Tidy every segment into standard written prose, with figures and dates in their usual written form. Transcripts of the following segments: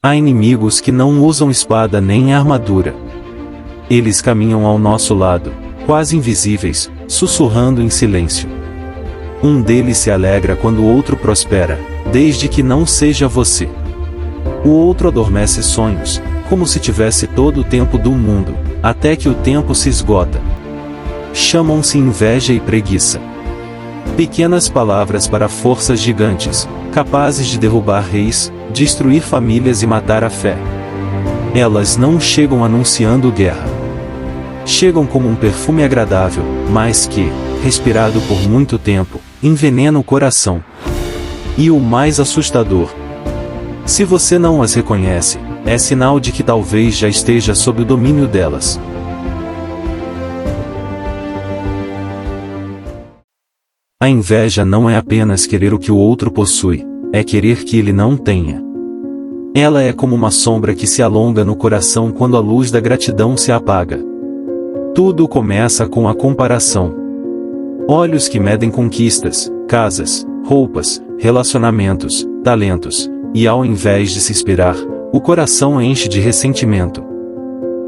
Há inimigos que não usam espada nem armadura. Eles caminham ao nosso lado, quase invisíveis, sussurrando em silêncio. Um deles se alegra quando o outro prospera, desde que não seja você. O outro adormece sonhos, como se tivesse todo o tempo do mundo, até que o tempo se esgota. Chamam-se inveja e preguiça. Pequenas palavras para forças gigantes, capazes de derrubar reis, destruir famílias e matar a fé. Elas não chegam anunciando guerra. Chegam como um perfume agradável, mas que, respirado por muito tempo, envenena o coração. E o mais assustador: se você não as reconhece, é sinal de que talvez já esteja sob o domínio delas. A inveja não é apenas querer o que o outro possui, é querer que ele não tenha. Ela é como uma sombra que se alonga no coração quando a luz da gratidão se apaga. Tudo começa com a comparação. Olhos que medem conquistas, casas, roupas, relacionamentos, talentos, e ao invés de se inspirar, o coração enche de ressentimento.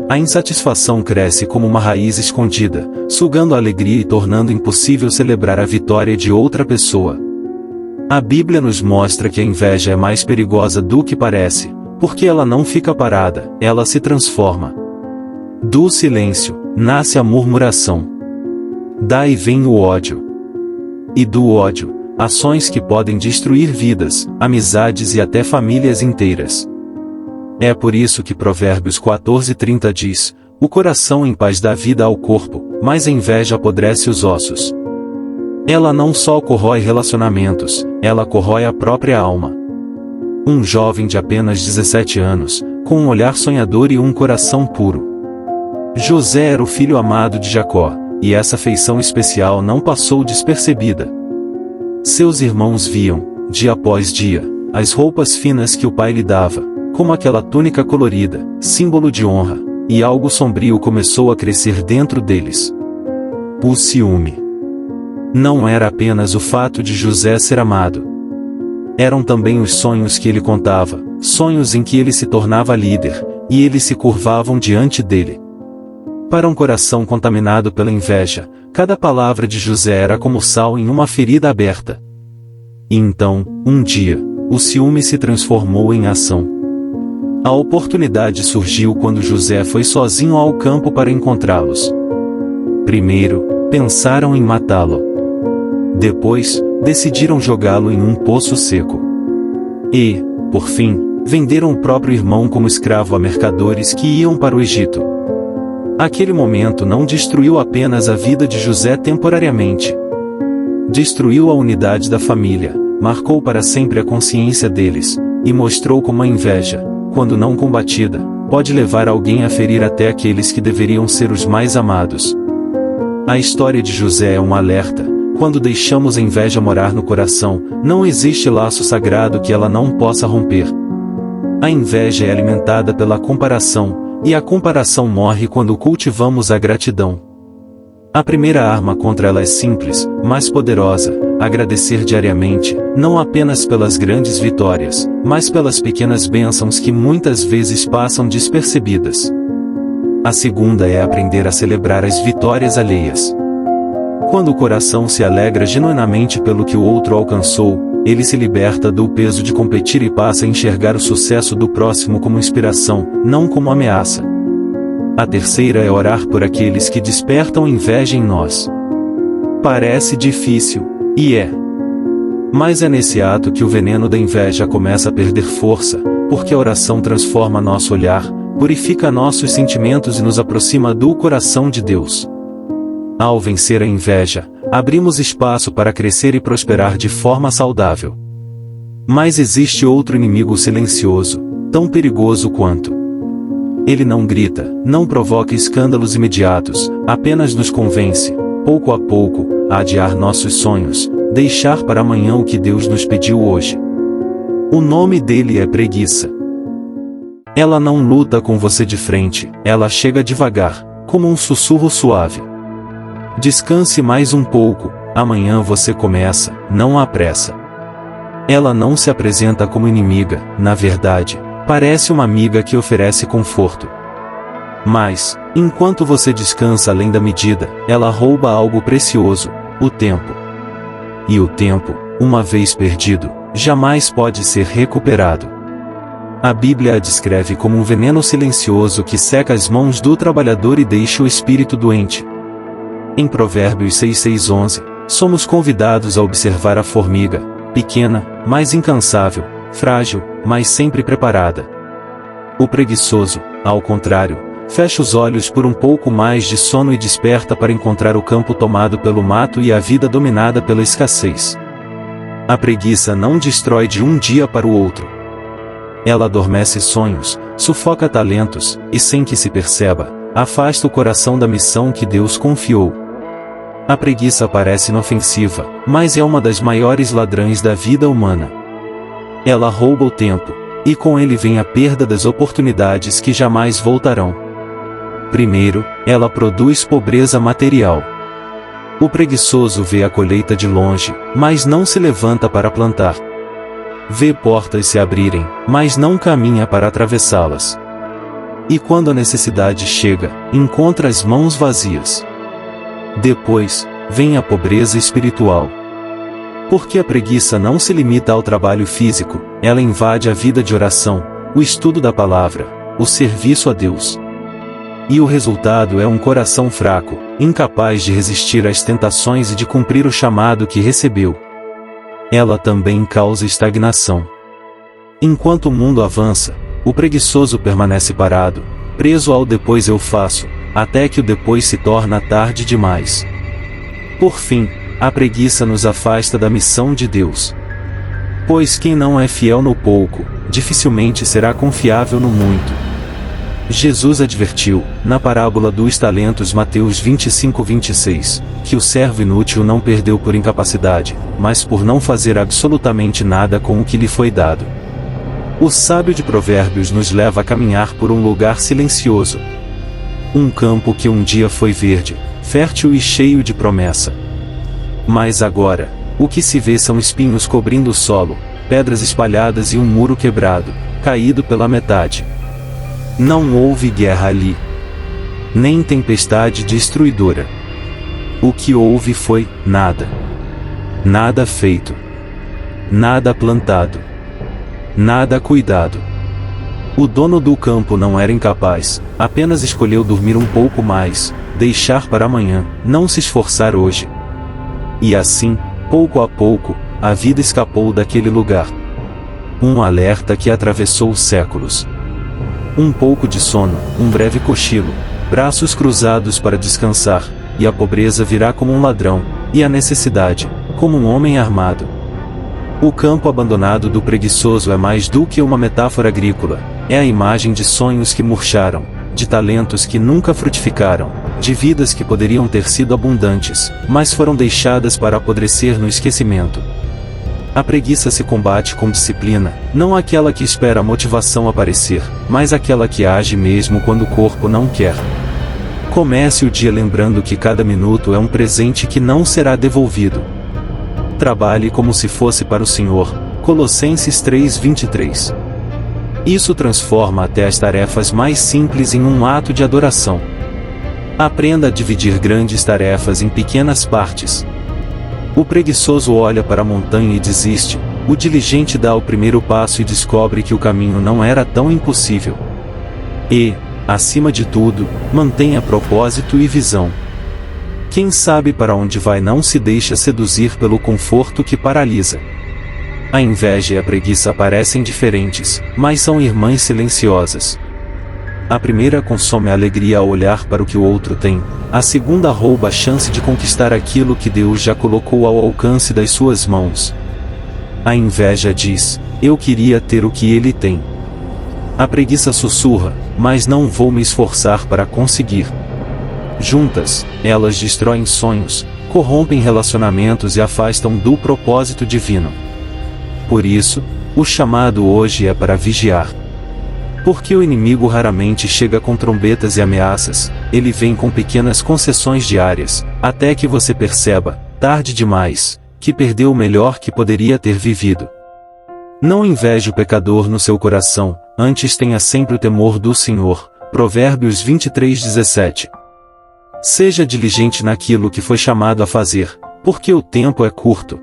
A insatisfação cresce como uma raiz escondida, sugando a alegria e tornando impossível celebrar a vitória de outra pessoa. A Bíblia nos mostra que a inveja é mais perigosa do que parece, porque ela não fica parada, ela se transforma. Do silêncio, nasce a murmuração. Daí vem o ódio. E do ódio, ações que podem destruir vidas, amizades e até famílias inteiras. É por isso que Provérbios 14:30 diz: o coração em paz dá vida ao corpo, mas a inveja apodrece os ossos. Ela não só corrói relacionamentos, ela corrói a própria alma. Um jovem de apenas 17 anos, com um olhar sonhador e um coração puro. José era o filho amado de Jacó, e essa feição especial não passou despercebida. Seus irmãos viam, dia após dia, as roupas finas que o pai lhe dava, como aquela túnica colorida, símbolo de honra, e algo sombrio começou a crescer dentro deles. O ciúme. Não era apenas o fato de José ser amado. Eram também os sonhos que ele contava, sonhos em que ele se tornava líder, e eles se curvavam diante dele. Para um coração contaminado pela inveja, cada palavra de José era como sal em uma ferida aberta. E então, um dia, o ciúme se transformou em ação. A oportunidade surgiu quando José foi sozinho ao campo para encontrá-los. Primeiro, pensaram em matá-lo. Depois, decidiram jogá-lo em um poço seco. E, por fim, venderam o próprio irmão como escravo a mercadores que iam para o Egito. Aquele momento não destruiu apenas a vida de José temporariamente. Destruiu a unidade da família, marcou para sempre a consciência deles, e mostrou como a inveja, quando não combatida, pode levar alguém a ferir até aqueles que deveriam ser os mais amados. A história de José é um alerta: quando deixamos a inveja morar no coração, não existe laço sagrado que ela não possa romper. A inveja é alimentada pela comparação, e a comparação morre quando cultivamos a gratidão. A primeira arma contra ela é simples, mas poderosa: agradecer diariamente, não apenas pelas grandes vitórias, mas pelas pequenas bênçãos que muitas vezes passam despercebidas. A segunda é aprender a celebrar as vitórias alheias. Quando o coração se alegra genuinamente pelo que o outro alcançou, ele se liberta do peso de competir e passa a enxergar o sucesso do próximo como inspiração, não como ameaça. A terceira é orar por aqueles que despertam inveja em nós. Parece difícil, e é. Mas é nesse ato que o veneno da inveja começa a perder força, porque a oração transforma nosso olhar, purifica nossos sentimentos e nos aproxima do coração de Deus. Ao vencer a inveja, abrimos espaço para crescer e prosperar de forma saudável. Mas existe outro inimigo silencioso, tão perigoso quanto. Ele não grita, não provoca escândalos imediatos, apenas nos convence, pouco a pouco, a adiar nossos sonhos, deixar para amanhã o que Deus nos pediu hoje. O nome dele é preguiça. Ela não luta com você de frente, ela chega devagar, como um sussurro suave. Descanse mais um pouco, amanhã você começa, não há pressa. Ela não se apresenta como inimiga, na verdade, Parece uma amiga que oferece conforto. Mas, enquanto você descansa além da medida, ela rouba algo precioso, o tempo. E o tempo, uma vez perdido, jamais pode ser recuperado. A Bíblia a descreve como um veneno silencioso que seca as mãos do trabalhador e deixa o espírito doente. Em Provérbios 6:11, somos convidados a observar a formiga, pequena, mas incansável, frágil, mas sempre preparada. O preguiçoso, ao contrário, fecha os olhos por um pouco mais de sono e desperta para encontrar o campo tomado pelo mato e a vida dominada pela escassez. A preguiça não destrói de um dia para o outro. Ela adormece sonhos, sufoca talentos, e sem que se perceba, afasta o coração da missão que Deus confiou. A preguiça parece inofensiva, mas é uma das maiores ladrões da vida humana. Ela rouba o tempo, e com ele vem a perda das oportunidades que jamais voltarão. Primeiro, ela produz pobreza material. O preguiçoso vê a colheita de longe, mas não se levanta para plantar. Vê portas se abrirem, mas não caminha para atravessá-las. E quando a necessidade chega, encontra as mãos vazias. Depois, vem a pobreza espiritual. Porque a preguiça não se limita ao trabalho físico, ela invade a vida de oração, o estudo da palavra, o serviço a Deus. E o resultado é um coração fraco, incapaz de resistir às tentações e de cumprir o chamado que recebeu. Ela também causa estagnação. Enquanto o mundo avança, o preguiçoso permanece parado, preso ao depois eu faço, até que o depois se torna tarde demais. Por fim, a preguiça nos afasta da missão de Deus. Pois quem não é fiel no pouco, dificilmente será confiável no muito. Jesus advertiu, na parábola dos talentos Mateus 25:26, que o servo inútil não perdeu por incapacidade, mas por não fazer absolutamente nada com o que lhe foi dado. O sábio de Provérbios nos leva a caminhar por um lugar silencioso. Um campo que um dia foi verde, fértil e cheio de promessa. Mas agora, o que se vê são espinhos cobrindo o solo, pedras espalhadas e um muro quebrado, caído pela metade. Não houve guerra ali, nem tempestade destruidora. O que houve foi nada. Nada feito. Nada plantado. Nada cuidado. O dono do campo não era incapaz, apenas escolheu dormir um pouco mais, deixar para amanhã, não se esforçar hoje. E assim, pouco a pouco, a vida escapou daquele lugar. Um alerta que atravessou séculos. Um pouco de sono, um breve cochilo, braços cruzados para descansar, e a pobreza virá como um ladrão, e a necessidade, como um homem armado. O campo abandonado do preguiçoso é mais do que uma metáfora agrícola, é a imagem de sonhos que murcharam, de talentos que nunca frutificaram, de vidas que poderiam ter sido abundantes, mas foram deixadas para apodrecer no esquecimento. A preguiça se combate com disciplina, não aquela que espera a motivação aparecer, mas aquela que age mesmo quando o corpo não quer. Comece o dia lembrando que cada minuto é um presente que não será devolvido. Trabalhe como se fosse para o Senhor. Colossenses 3:23. Isso transforma até as tarefas mais simples em um ato de adoração. Aprenda a dividir grandes tarefas em pequenas partes. O preguiçoso olha para a montanha e desiste, o diligente dá o primeiro passo e descobre que o caminho não era tão impossível. E, acima de tudo, mantenha propósito e visão. Quem sabe para onde vai não se deixa seduzir pelo conforto que paralisa. A inveja e a preguiça parecem diferentes, mas são irmãs silenciosas. A primeira consome a alegria ao olhar para o que o outro tem, a segunda rouba a chance de conquistar aquilo que Deus já colocou ao alcance das suas mãos. A inveja diz, eu queria ter o que ele tem. A preguiça sussurra, mas não vou me esforçar para conseguir. Juntas, elas destroem sonhos, corrompem relacionamentos e afastam do propósito divino. Por isso, o chamado hoje é para vigiar. Porque o inimigo raramente chega com trombetas e ameaças, ele vem com pequenas concessões diárias, até que você perceba, tarde demais, que perdeu o melhor que poderia ter vivido. Não inveje o pecador no seu coração, antes tenha sempre o temor do Senhor. Provérbios 23:17. Seja diligente naquilo que foi chamado a fazer, porque o tempo é curto.